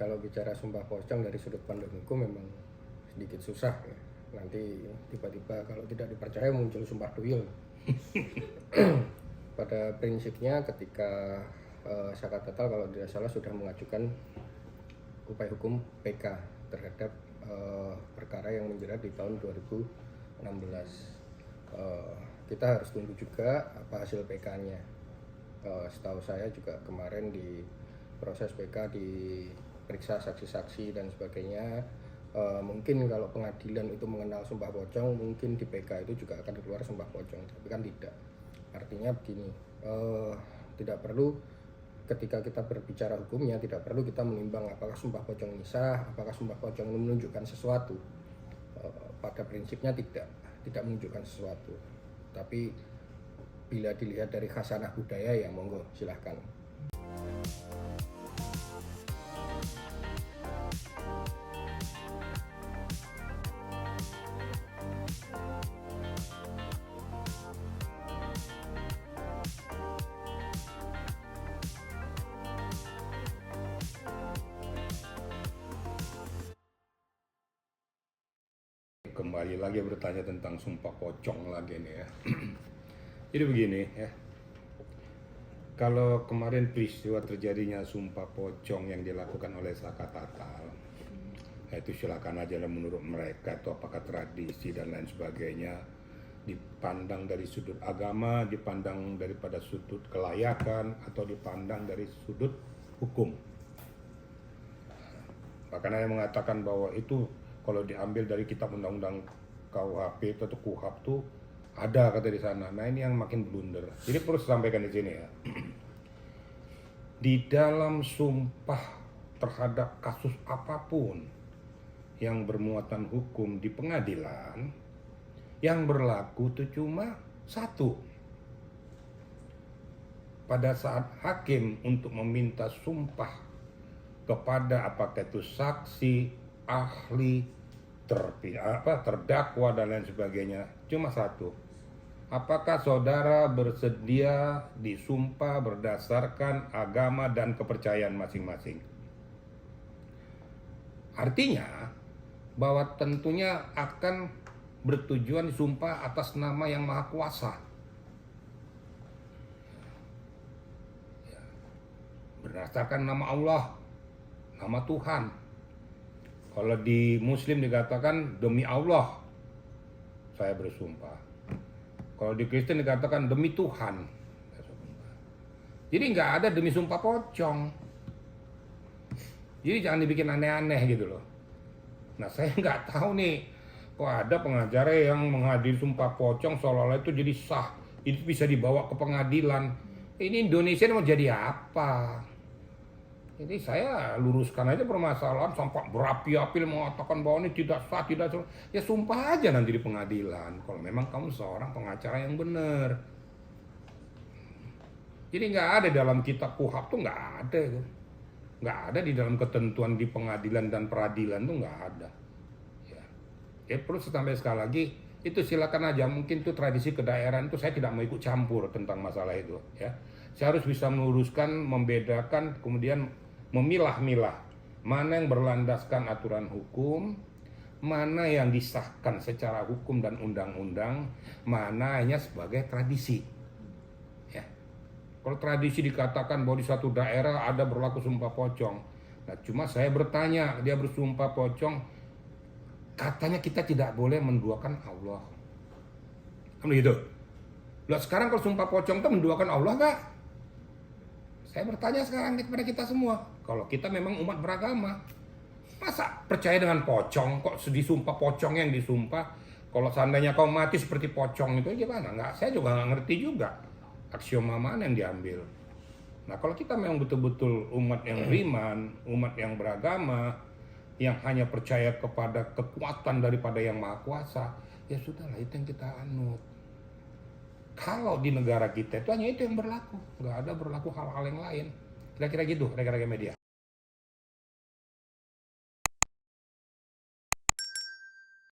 kalau bicara sumpah pocong dari sudut pandang hukum memang sedikit susah ya. Nanti tiba-tiba kalau tidak dipercaya muncul sumpah tuyul. Pada prinsipnya ketika Zakat Total kalau tidak salah sudah mengajukan upaya hukum PK terhadap perkara yang menjerat di tahun 2016. Kita harus tunggu juga apa hasil PK-nya. Setahu saya juga kemarin di proses PK diperiksa saksi-saksi dan sebagainya. Mungkin kalau pengadilan itu mengenal sumpah pocong, mungkin di PK itu juga akan keluar sumpah pocong, tapi kan tidak. Artinya begini, tidak perlu ketika kita berbicara hukumnya, tidak perlu kita menimbang apakah sumpah pocong ini sah, apakah sumpah pocong ini menunjukkan sesuatu. Pada prinsipnya tidak menunjukkan sesuatu, tapi bila dilihat dari khasanah budaya ya monggo silahkan. Kembali lagi bertanya tentang sumpah pocong lagi nih ya. Jadi begini ya, kalau kemarin peristiwa terjadinya sumpah pocong yang dilakukan oleh Zakat Total, itu silakan aja lah menurut mereka itu apakah tradisi dan lain sebagainya, dipandang dari sudut agama, dipandang daripada sudut kelayakan, atau dipandang dari sudut hukum. Bahkan ada yang mengatakan bahwa itu kalau diambil dari kitab undang-undang KUHP atau KUHAP tuh ada kata di sana. Nah ini yang makin blunder. Jadi perlu saya sampaikan di sini ya. Di dalam sumpah terhadap kasus apapun yang bermuatan hukum di pengadilan, yang berlaku itu cuma satu. Pada saat hakim untuk meminta sumpah kepada apakah itu saksi, ahli, terdakwa dan lain sebagainya, cuma satu. Apakah saudara bersedia disumpah berdasarkan agama dan kepercayaan masing-masing? Artinya bahwa tentunya akan bertujuan disumpah atas nama yang Maha Kuasa, berdasarkan nama Allah, nama Tuhan. Kalau di Muslim dikatakan demi Allah saya bersumpah. Kalau di Kristen dikatakan demi Tuhan. Jadi nggak ada demi sumpah pocong. Jadi jangan dibikin aneh-aneh gitu loh. Nah saya nggak tahu nih, kok ada pengacara yang menghadiri sumpah pocong seolah-olah itu jadi sah, itu bisa dibawa ke pengadilan. Ini Indonesia mau jadi apa? Jadi saya luruskan aja permasalahan sampai berapi-api mengatakan bahwa ini tidak sah, tidak sah. Ya sumpah aja nanti di pengadilan kalau memang kamu seorang pengacara yang benar. Jadi nggak ada dalam kitab KUHAP tuh nggak ada itu. Nggak ada di dalam ketentuan di pengadilan dan peradilan tuh nggak ada. Ya perlu sampai sekali lagi, itu silakan aja, mungkin itu tradisi kedaerahan itu saya tidak mau ikut campur tentang masalah itu ya. Saya harus bisa meluruskan, membedakan, kemudian memilah-milah mana yang berlandaskan aturan hukum, mana yang disahkan secara hukum dan undang-undang, mana hanya sebagai tradisi. Ya. Kalau tradisi dikatakan bahwa di satu daerah ada berlaku sumpah pocong, nah cuma saya bertanya, dia bersumpah pocong, katanya kita tidak boleh menduakan Allah. Kan begitu? Loh sekarang kalau sumpah pocong itu menduakan Allah nggak? Saya bertanya sekarang kepada kita semua. Kalau kita memang umat beragama, masa percaya dengan pocong? Kok disumpah pocong yang disumpah? Kalau seandainya kau mati seperti pocong itu gimana? Nggak, saya juga nggak ngerti juga aksioma mana yang diambil. Nah kalau kita memang betul-betul umat yang beriman, umat yang beragama, yang hanya percaya kepada kekuatan daripada yang Maha Kuasa, ya sudahlah itu yang kita anut. Kalau di negara kita itu hanya itu yang berlaku, nggak ada berlaku hal-hal yang lain. Kira-kira gitu, rekan-rekan media.